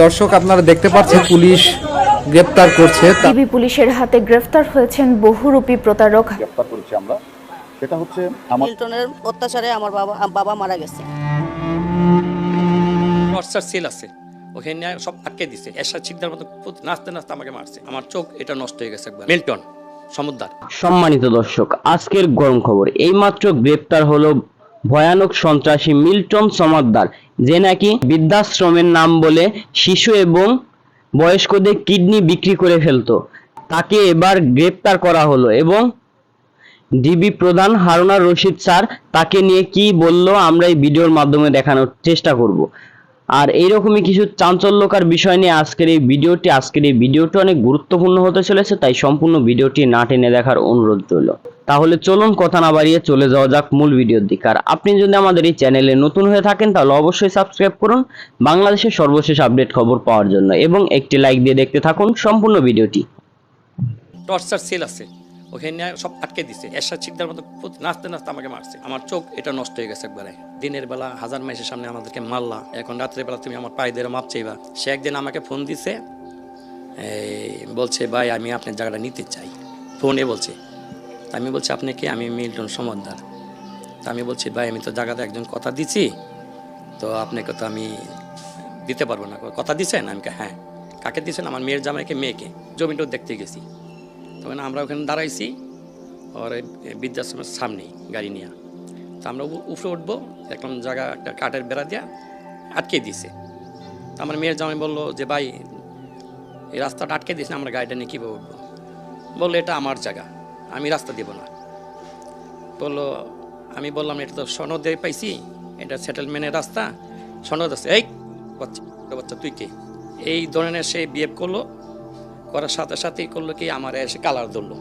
দর্শক আপনারা দেখতে পাচ্ছেন পুলিশ গ্রেপ্তার করছে। ডিবি পুলিশের হাতে গ্রেফতার হয়েছেন বহুরূপী প্রতারক। গ্রেপ্তার করেছি আমরা। সেটা হচ্ছে আমার মিল্টনের অত্যাচারে আমার বাবা মারা গেছে। টর্চার সেল আছে, ওখানে সব আটকে দিছে। এরশাদ শিকদার মতো নাচতে নাচতে আমাকে মারছে। আমার চোখ এটা নষ্ট হয়ে গেছে একবার। মিল্টন সমুদ্র। সম্মানিত দর্শক, আজকের গরম খবর, এইমাত্র গ্রেপ্তার হলো ভয়ানক সন্ত্রাসী মিল্টন সমাদ্দার, যে নাকি বৃদ্ধাশ্রমের নাম বলে শিশু এবং বয়স্কদের কিডনি বিক্রি করে ফেলতো। তাকে এবার গ্রেপ্তার করা হলো এবং ডিবি প্রধান হারুনার রশিদ স্যার তাকে নিয়ে কি বললো আমরা এই ভিডিওর মাধ্যমে দেখানোর চেষ্টা করব। আর এইরকমই কিছু চাঞ্চল্যকর বিষয় নিয়ে আজকের এই ভিডিওটি অনেক গুরুত্বপূর্ণ হতে চলেছে, তাই সম্পূর্ণ ভিডিওটি না টেনে দেখার অনুরোধ রইল। তাহলে চলুন কথা না বাড়িয়ে চলে যাওয়া যাক মূল ভিডিওর দিকে। আর আপনি যদি আমাদের এই চ্যানেলে নতুন হয়ে থাকেন তাহলে অবশ্যই সাবস্ক্রাইব করুন বাংলাদেশের সর্বশেষ আপডেট খবর পাওয়ার জন্য, এবং একটি লাইক দিয়ে দেখতে থাকুন সম্পূর্ণ ভিডিওটি। টর্চার সেল আছে, ওখানে সব আটকে দিছে। এরশাদ শিকদার মতো নাচতে নাচতে আমাকে মারছে। আমার চোখ এটা নষ্ট হয়ে গেছে একবারে। দিনের বেলা হাজার মাইসের সামনে আমাদেরকে মারলা, এখন রাত্রের বেলা তুমি আমার পায়ে দিয়ে মাপ চাইবা। সে একদিন আমাকে ফোন দিছে, বলছে ভাই আমি আপনার জায়গাটা নিতে চাই, ফোনে বলছে। আমি বলছি আপনি কি? আমি মিল্টন সমদ্দার। তা আমি বলছি ভাই আমি তো জায়গাতে একজন কথা দিছি, তো আপনাকে তো আমি দিতে পারবো না। কথা দিছেন? আমি হ্যাঁ। কাকে দিয়েছেন? আমার মেয়ের জামাইকে, মেয়েকে। জমিটাও দেখতে গেছি। তখন আমরা ওখানে দাঁড়াইছি ওর বৃদ্ধাশ্রমের সামনেই গাড়ি নিয়ে। তো আমরা উপরে উঠবো, দেখলাম জায়গা একটা কাঠের বেড়া দিয়া আটকে দিছে। তো আমার মেয়ের জামাই বললো যে ভাই এই রাস্তাটা আটকে দিয়েছে, আমরা গাড়িটা নিয়ে কীভাবে উঠবো? বললো এটা আমার জায়গা, আমি রাস্তা দেবো না। বললো, আমি বললাম এটা তো সনদে পাইছি, এটা সেটেলমেন্টের রাস্তা, সনদ আছে। এই বাচ্চা তুই কে? এই ধরনের সে বিহেভ করলো, করার সাথে সাথেই করলো কি আমার এসে কালার ধরলো,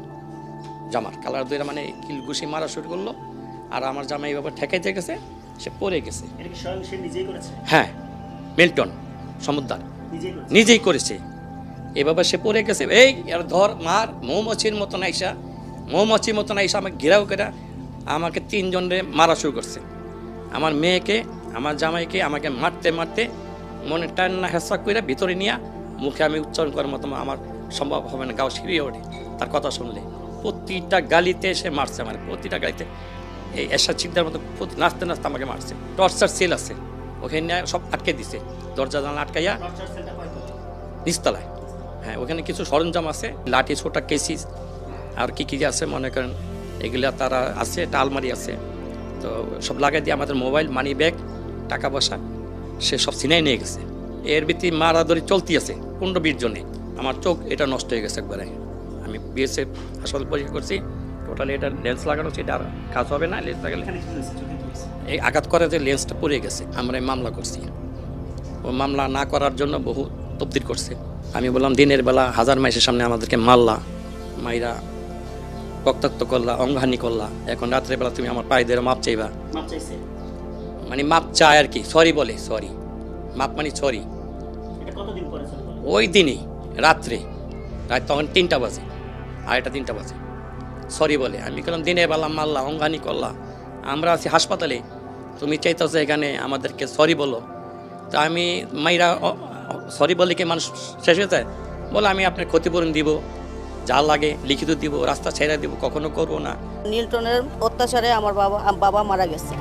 জামার কালার ধরে মানে কিলঘুষি মারা শুরু করলো। আর আমার জামা এইভাবে ঠেকাইতে গেছে, সে পড়ে গেছে। হ্যাঁ, মিল্টন সমুদ্র নিজেই করেছে। এভাবে সে পড়ে গেছে। এই আর ধর মার, মৌমাছির মতন আইসা আমাকে ঘেরাও করে আমাকে তিনজনে মারা শুরু করছে। আমার মেয়েকে, আমার জামাইকে আমাকে মারতে মারতে মনে টান্না হেসা করে ভিতরে নিয়ে মুখে আমি উচ্চারণ করার মতো আমার সম্ভব হবে না, গাও সিঁড়িয়ে ওঠে তার কথা শুনলে। প্রতিটা গালিতে সে মারছে, আমার প্রতিটা গালিতে। এই এরশাদ শিকদার মতো নাচতে নাচতে আমাকে মারছে। টর্চার সেল আছে, ওখানে সব আটকে দিছে, দরজা জানলা আটকাইয়া নিচতলায়। হ্যাঁ, ওখানে কিছু সরঞ্জাম আছে, লাঠি, ছোটা কেসিস আর কি কি আছে মনে করেন এগুলা তারা আছে। একটা আলমারি আছে, তো সব লাগাই দিয়ে আমাদের মোবাইল, মানি ব্যাগ, টাকা পয়সা সে সব ছিনাই নিয়ে গেছে। এর ভিত্তি মারাধরি চলতি আছে 15-20 জনে। আমার চোখ এটা নষ্ট হয়ে গেছে একবারে। আমি বিএসএফ হাসপাতাল পরীক্ষা করছি, টোটালি এটা লেন্স লাগানো, সেটা আর কাজ হবে না। লেন্স লাগালে এই আঘাত করে যে লেন্সটা পড়ে গেছে। আমরা এই মামলা করছি, ও মামলা না করার জন্য বহু তবদির করছে। আমি বললাম দিনের বেলা হাজার মাইসের সামনে আমাদেরকে মারলা, মাইরা রক্তাক্ত করলা, অঙ্গহানি করলা, এখন রাত্রের বেলা তুমি আমার পায়ে দিয়ে মাপ চাইবা। মানে মাপ চায় আর কি, সরি বলে, সরি মাপ মানে সরি। ওই দিনই রাত্রে, রাত তখন 3টা বাজে, 2:30-3টা বাজে, সরি বলে। আমি বললাম দিনের বেলা মারলা, অঙ্গহানি করলা, আমরা আছি হাসপাতালে, তুমি চাইতেছো এখানে আমাদেরকে সরি বলো। তা আমি মাইরা সরি বলে কি মানুষ শেষ হয়ে যায়? বলে আমি আপনার ক্ষতিপূরণ দিব, যা লাগে লিখিত দিব, রাস্তা ছেড়ে দিব, কখনো করবো না। মিল্টনের অত্যাচারে আমার বাবা মারা গেছে।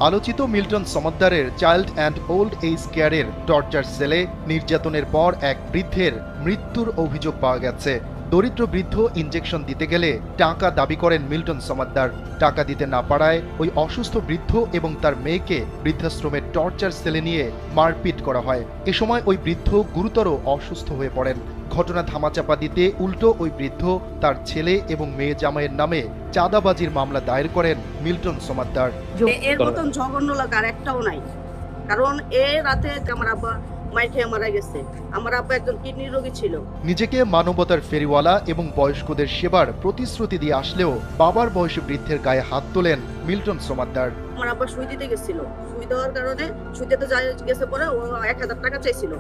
আলোচিত মিল্টন সমদ্দারের চাইল্ড অ্যান্ড ওল্ড এজ কেয়ারের টর্চার সেলে নির্যাতনের পর এক বৃদ্ধের মৃত্যুর অভিযোগ পাওয়া গেছে। দরিদ্র বৃদ্ধ ইনজেকশন দিতে গেলে টাকা দাবি করেন মিল্টন সমদ্দার। টাকা দিতে না পারায় ওই অসুস্থ বৃদ্ধ এবং তার মেয়েকে বৃদ্ধাশ্রমের টর্চার সেলে নিয়ে মারপিট করা হয়। এ সময় ওই বৃদ্ধ গুরুতর অসুস্থ হয়ে পড়েন। ঘটনা ধামাচাপা দিতে উল্টো ওই বৃদ্ধ তার ছেলে এবং মেয়ে জামাইয়ের নামে চাঁদাবাজির মামলা দায়ের করেন মিল্টন সমদ্দার। এর মতন জঘন্য লাগা আর একটাও নাই, কারণ এ রাতে আমার আব্বা মাইকে মারা গেছে। আমার আব্বা একজন কিডনি রোগী ছিল। নিজেকে মানবতার ফেরিওয়ালা এবং বয়স্কদের সেবার প্রতিশ্রুতি দিয়ে আসলেও বাবার বয়সী বৃদ্ধের গায়ে হাত তোলেন মিল্টন সমদ্দার। আমার আব্বা সুই দিতে গেছিল, সুই দেওয়ার কারণে সুইতে তো গেছে, পরে ও 1000 টাকা চাইছিল।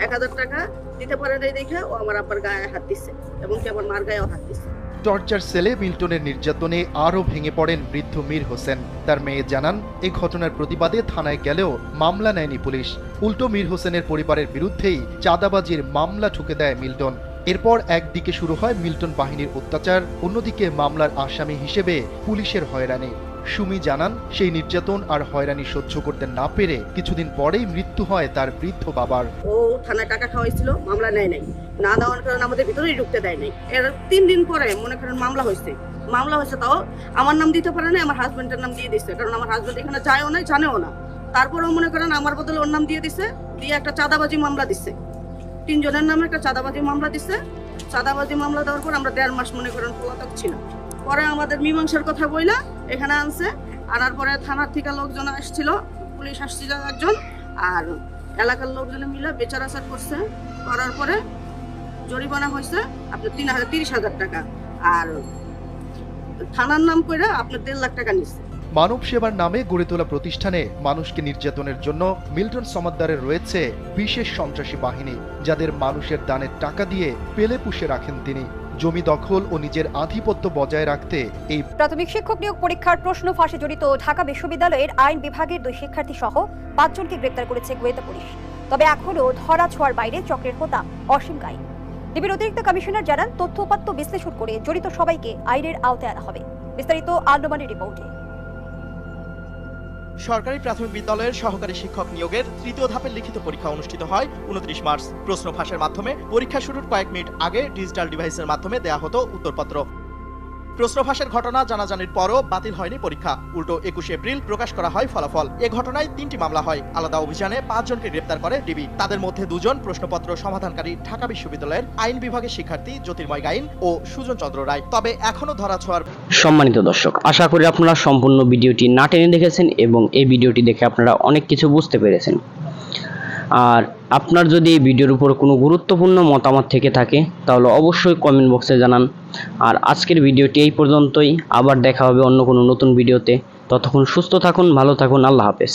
1000 টাকা দিতে পারে নাই দেখে ও আমার আব্বার গায়ে হাত দিচ্ছে এবং কি আমার মার গায়েও হাত দিচ্ছে। টর্চার সেলে মিল্টনের নির্যাতনে আরও ভেঙে পড়েন বৃদ্ধ মীর হোসেন। তার মেয়ে জানান, এই ঘটনার প্রতিবাদে থানায় গেলেও মামলা নেয়নি পুলিশ। উল্টো মীর হোসেনের পরিবারের বিরুদ্ধেই চাঁদাবাজির মামলা ঠুকে দেয় মিল্টন। এরপর একদিকে শুরু হয় মিল্টন বাহিনীর অত্যাচার, অন্যদিকে মামলার আসামি হিসেবে পুলিশের হয়রানি। সুমি জানান, সেই নির্যাতন আর হয়রানি সহ্য করতে না পেরে কিছুদিন পরেই মৃত্যু হয় তার বৃদ্ধ বাবার। ও থানায় টাকা খাওয়াইছিল, মামলা নেয় নাই, না দেওয়ার কারণে আমাদের ভিতরেই ঢুকতে দেয় নাই। এর 3 দিন পরে মনে করেন মামলা হয়েছে, তাও আমার নাম দিতে পারে না, আমার হাজবেন্ডের নাম দিয়ে দিচ্ছে, কারণ আমার হাজবেন্ড এখানে যায়ও না, জানেও না। তারপরেও মনে করেন আমার বদলে ওর নাম দিয়ে দিছে, দিয়ে একটা চাঁদাবাজি মামলা দিচ্ছে, 3 জনের নামে একটা চাঁদাবাজি মামলা দিচ্ছে। চাঁদাবাজি মামলা দেওয়ার পর আমরা 1.5 মাস মনে করেন পলাতক ছিলাম। পরে আমাদের মীমাংসার কথা বইলা এখানে আনছে, আনার পরে থানার থেকে লোকজন আসছিল, পুলিশ আসছিল একজন, আর এলাকার লোকজনে মিলে বিচার আচার করছে। করার পরে জরিমানা হয়েছে আপনার 30,000 টাকা, আর থানার নাম করে আপনার 1.5 লাখ টাকা নিচ্ছে। মানব সেবার নামে গড়ে তোলা প্রতিষ্ঠানে মানুষকে নির্যাতনের জন্য মিল্টন সমাদ্দারের রয়েছে বিশেষ সন্ত্রাসী বাহিনী, যাদের মানুষের দানের টাকা দিয়ে পেলে পুষে রাখেন তিনি। জমি দখল ও নিজের আধিপত্য বজায় রাখতে এই প্রাথমিক শিক্ষক নিয়োগ পরীক্ষার প্রশ্ন ফাঁসে জড়িত ঢাকা বিশ্ববিদ্যালয়ের আইন বিভাগের 2 শিক্ষার্থী সহ 5 জনকে গ্রেপ্তার করেছে গোয়েন্দা পুলিশ। তবে এখনও ধরা ছোঁয়ার বাইরে চক্রের হোতা অসীম গাই। ডিবির অতিরিক্ত কমিশনার জানান, তথ্য উপাত্ত বিশ্লেষণ করে জড়িত সবাইকে আইনের আওতায় আনা হবে। বিস্তারিত আন্ডমানের রিপোর্টে। সরকারি প্রাথমিক বিদ্যালয়ের সহকারী শিক্ষক নিয়োগের 3য় ধাপের লিখিত পরীক্ষা অনুষ্ঠিত হয় 29 মার্চ। প্রশ্ন ফাঁসের মাধ্যমে পরীক্ষা শুরুর কয়েক মিনিট আগে ডিজিটাল ডিভাইসের মাধ্যমে দেয়া হতো উত্তরপত্র। প্রশ্ন ফাঁসের ঘটনা জানাজানির পরও বাতিল হয়নি পরীক্ষা, উল্টো 21 এপ্রিল প্রকাশ করা হয় ফলাফল। এ ঘটনায় 3টি মামলা হয়। আলাদা অভিযানে 5 জনকে গ্রেপ্তার করে ডিবি। তাদের মধ্যে 2 জন প্রশ্নপত্র সমাধানকারী ঢাকা বিশ্ববিদ্যালয়ের আইন বিভাগের শিক্ষার্থী জ্যোতির্ময় গাইন ও সুজন চন্দ্র রায়। তবে এখনো ধরা ছোঁয়ার। সম্মানিত দর্শক, আশা করি আপনারা সম্পূর্ণ ভিডিওটি না টেনে দেখেছেন এবং এই ভিডিওটি দেখে আপনারা অনেক কিছু বুঝতে পেরেছেন। আর আপনার যদি এই ভিডিওর উপর কোনো গুরুত্বপূর্ণ মতামত থেকে থাকে তাহলে অবশ্যই কমেন্ট বক্সে জানান। আর আজকের ভিডিওটি এই পর্যন্তই, আবার দেখা হবে অন্য কোনো নতুন ভিডিওতে। ততক্ষণ সুস্থ থাকুন, ভালো থাকুন, আল্লাহ হাফেজ।